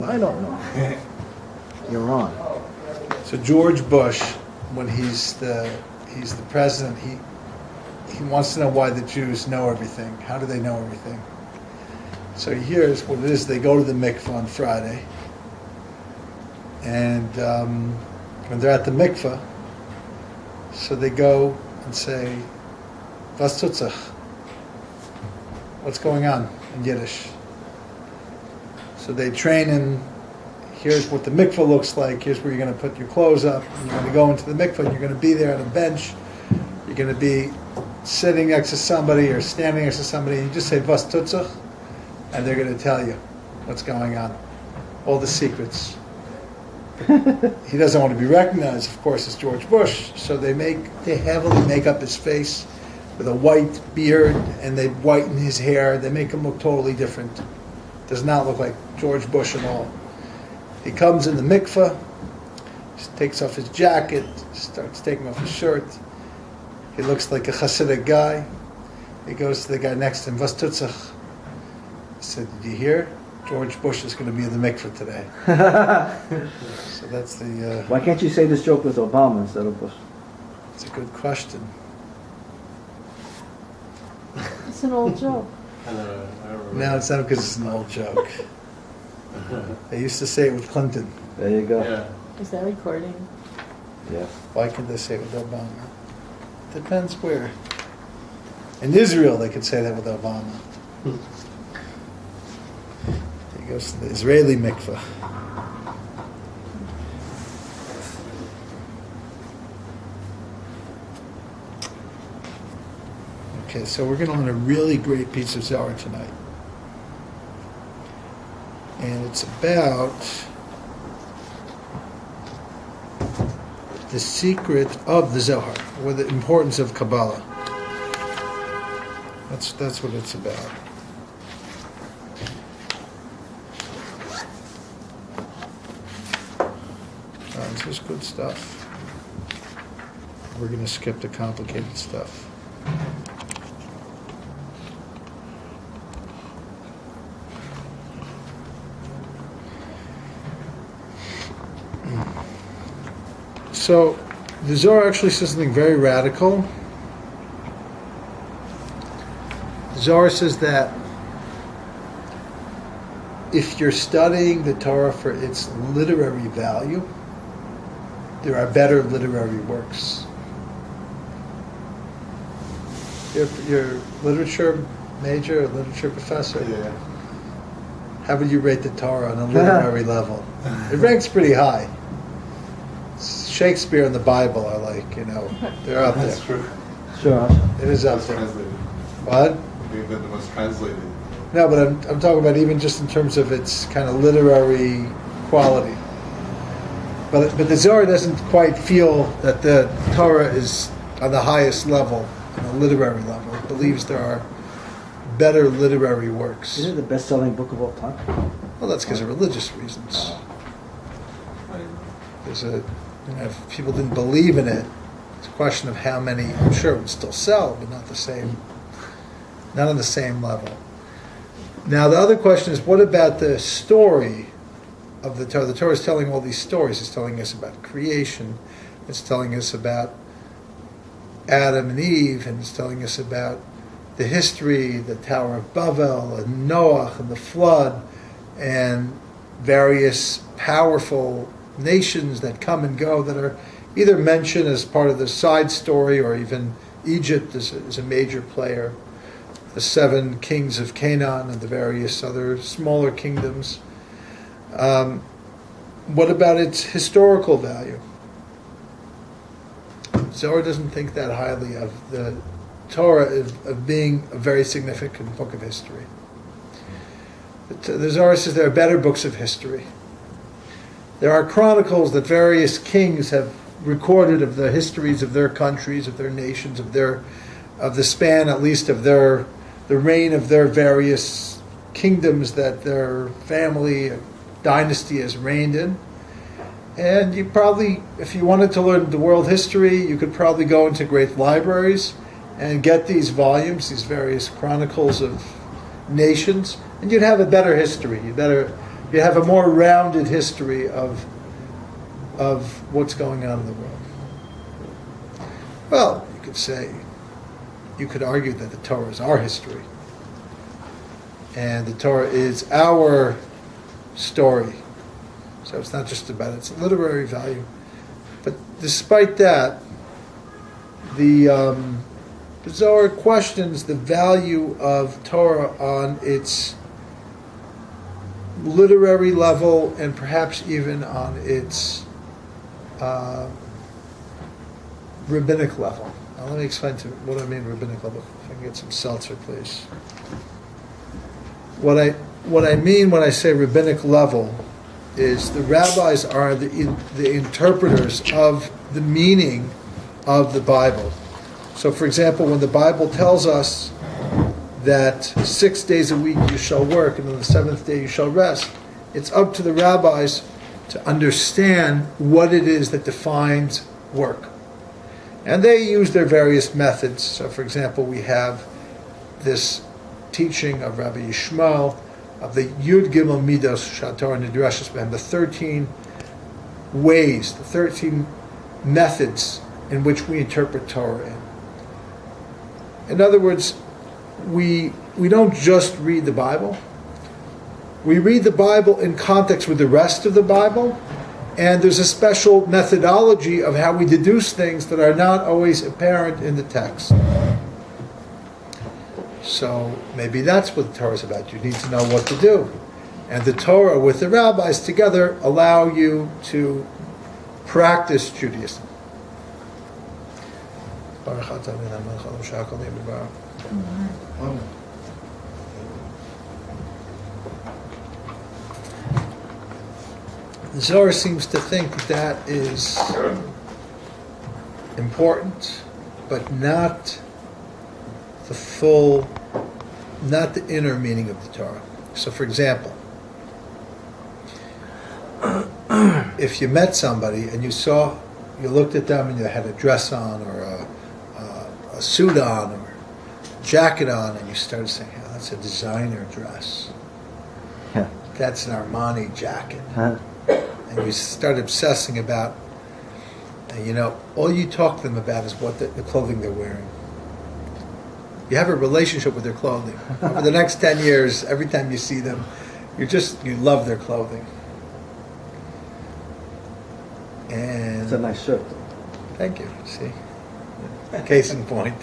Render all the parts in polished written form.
I don't know. You're on. So George Bush, when he's the president, he wants to know why the Jews know everything. How do they know everything? So here's what it is. They go to the mikveh on Friday, and when they're at the mikveh, so they go and say, "Was tut sich?" What's going on in Yiddish? So they train in, here's what the mikveh looks like, here's where you're going to put your clothes up, and you're going to go into the mikveh, and you're going to be there on a bench, you're going to be sitting next to somebody or standing next to somebody, and you just say, "Was tut sich?" and they're going to tell you what's going on, all the secrets. He doesn't want to be recognized, of course, as George Bush, so they heavily make up his face with a white beard, and they whiten his hair. They make him look totally different. Does not look like George Bush at all. He comes in the mikveh, takes off his jacket, starts taking off his shirt. He looks like a Hasidic guy. He goes to the guy next to him, "Was tut sich?" He said, "Did you hear? George Bush is going to be in the mikveh today." So that's the... Why can't you say this joke with Obama instead of Bush? It's a good question. It's an old joke. No, it's not because it's an old joke. They used to say it with Clinton. There you go. Yeah. Is that recording? Yes. Why can't they say it with Obama? Depends where. In Israel, they could say that with Obama. He goes to the Israeli mikveh. Okay, so we're going to learn a really great piece of Zohar tonight. And it's about the secret of the Zohar, or the importance of Kabbalah. That's what it's about. This is good stuff. We're going to skip the complicated stuff. So, the Zohar actually says something very radical. The Zohar says that if you're studying the Torah for its literary value, there are better literary works. You're a literature major, a literature professor? Yeah. How would you rate the Torah on a literary level? It ranks pretty high. Shakespeare and the Bible are like, they're up That's there. true. Sure. It is up Most there. translated. What? Being the most translated. No, but I'm talking about even just in terms of its kind of literary quality. But the Zohar doesn't quite feel that the Torah is on the highest level, on a literary level. It believes there are better literary works. Is it the best-selling book of all time? Well, that's because of religious reasons. If people didn't believe in it, it's a question of how many. I'm sure it would still sell, but not on the same level. Now, the other question is, what about the story of the Torah? The Torah is telling all these stories. It's telling us about creation. It's telling us about Adam and Eve, and it's telling us about the history, the Tower of Babel, and Noah, and the flood, and various powerful nations that come and go that are either mentioned as part of the side story, or even Egypt is a major player, the 7 kings of Canaan and the various other smaller kingdoms. What about its historical value? Zohar doesn't think that highly of the Torah of being a very significant book of history. The Zohar says there are better books of history. There are chronicles that various kings have recorded of the histories of their countries, of their nations, of the span, at least, of the reign of their various kingdoms that their family, dynasty has reigned in. And you probably, if you wanted to learn the world history, you could probably go into great libraries and get these volumes, these various chronicles of nations, and you'd have a better history. You'd You have a more rounded history of what's going on in the world. Well, you could argue that the Torah is our history. And the Torah is our story. So it's not just about its literary value. But despite that, the Zohar questions the value of Torah on its literary level and perhaps even on its rabbinic level. Now let me explain what I mean rabbinic level. If I can get some seltzer, please. What I mean when I say rabbinic level is the rabbis are the interpreters of the meaning of the Bible. So, for example, when the Bible tells us that 6 days a week you shall work and on the seventh day you shall rest, it's up to the rabbis to understand what it is that defines work. And they use their various methods. So, for example, we have this teaching of Rabbi Yishmael of the Yud Gimel Midos Shator Nidreshes Behem, the 13 ways, the 13 methods in which we interpret Torah in. In other words, we don't just read the Bible. We read the Bible in context with the rest of the Bible, and there's a special methodology of how we deduce things that are not always apparent in the text. So maybe that's what the Torah is about. You need to know what to do. And the Torah with the rabbis together allow you to practice Judaism. Zohar seems to think that is important, but not the inner meaning of the Torah. So, for example, if you met somebody and you looked at them and you had a dress on or a suit on or a jacket on, and you started saying, "Oh, that's a designer dress. Yeah. That's an Armani jacket." Huh? And you start obsessing about, all you talk to them about is what the clothing they're wearing. You have a relationship with their clothing. For the next 10 years, every time you see them, you love their clothing. And It's a nice shirt. thank you. See? Case in point.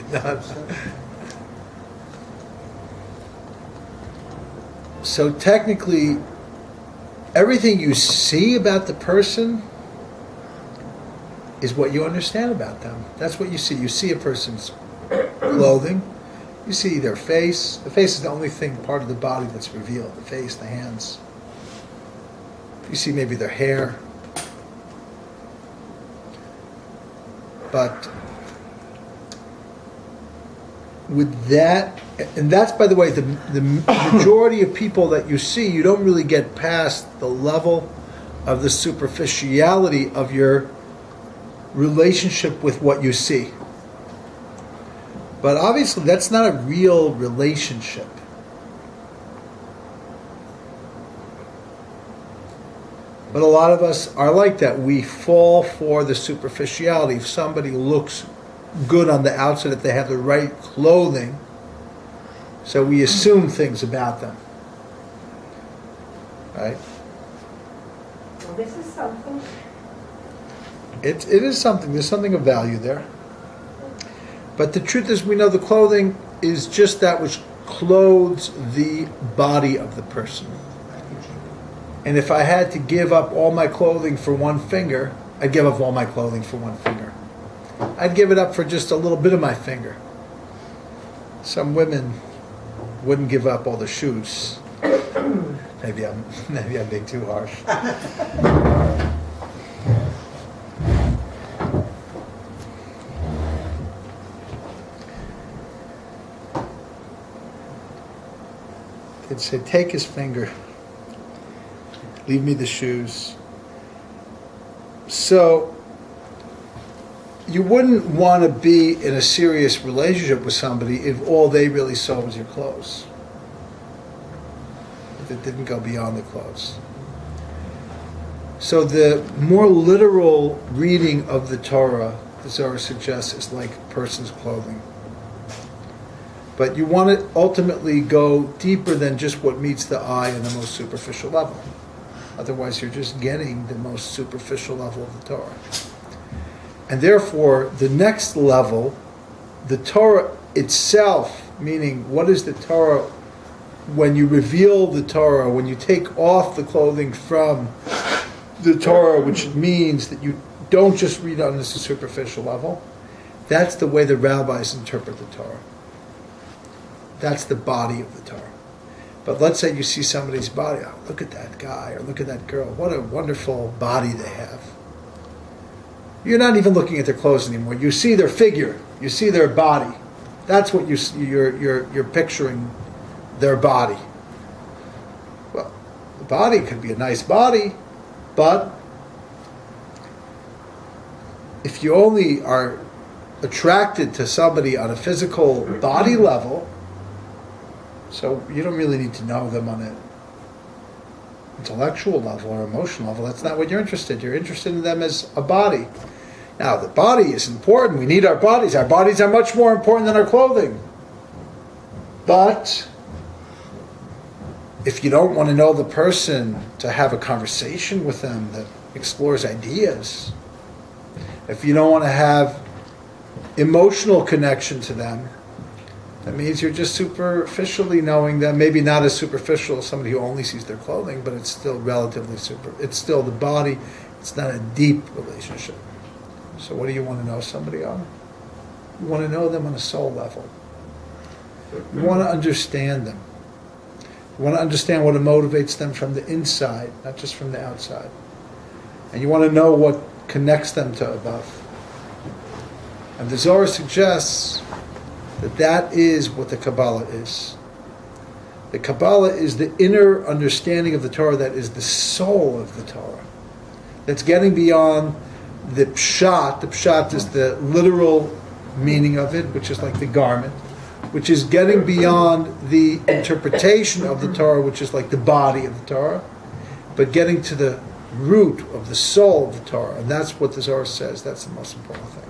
So technically, everything you see about the person is what you understand about them. That's what you see. You see a person's clothing. You see their face. The face is the only part of the body that's revealed. The face, the hands. You see maybe their hair. But with that, and that's, by the way, the majority of people that you see, you don't really get past the level of the superficiality of your relationship with what you see. But obviously that's not a real relationship. But a lot of us are like that. We fall for the superficiality. If somebody looks good on the outside, if they have the right clothing, so we assume things about them. Right? Well, this is something. It is something. There's something of value there. But the truth is, we know the clothing is just that which clothes the body of the person. And if I had to give up all my clothing for one finger, I'd give up all my clothing for one finger. I'd give it up for just a little bit of my finger. Some women wouldn't give up all the shoes. Maybe I'm being too harsh. They'd say, take his finger. Leave me the shoes. So, you wouldn't want to be in a serious relationship with somebody if all they really saw was your clothes. If it didn't go beyond the clothes. So the more literal reading of the Torah, the Zohar suggests, is like a person's clothing. But you want to ultimately go deeper than just what meets the eye on the most superficial level. Otherwise, you're just getting the most superficial level of the Torah. And therefore, the next level, the Torah itself, meaning what is the Torah, when you reveal the Torah, when you take off the clothing from the Torah, which means that you don't just read on this superficial level, that's the way the rabbis interpret the Torah. That's the body of the Torah. But let's say you see somebody's body, oh, look at that guy or look at that girl, what a wonderful body they have. You're not even looking at their clothes anymore. You see their figure, you see their body. That's what you're picturing, their body. Well, the body could be a nice body, but if you only are attracted to somebody on a physical body level, so you don't really need to know them on an intellectual level or emotional level. That's not what you're interested in. You're interested in them as a body. Now, the body is important. We need our bodies. Our bodies are much more important than our clothing. But if you don't want to know the person to have a conversation with them that explores ideas, if you don't want to have emotional connection to them, that means you're just superficially knowing them. Maybe not as superficial as somebody who only sees their clothing, but it's still relatively it's still the body. It's not a deep relationship. So what do you want to know somebody on? You want to know them on a soul level. You want to understand them. You want to understand what motivates them from the inside, not just from the outside. And you want to know what connects them to above. And the Zohar suggests that is what the Kabbalah is. The Kabbalah is the inner understanding of the Torah that is the soul of the Torah. That's getting beyond the pshat. The pshat is the literal meaning of it, which is like the garment, which is getting beyond the interpretation of the Torah, which is like the body of the Torah, but getting to the root of the soul of the Torah. And that's what the Zohar says. That's the most important thing.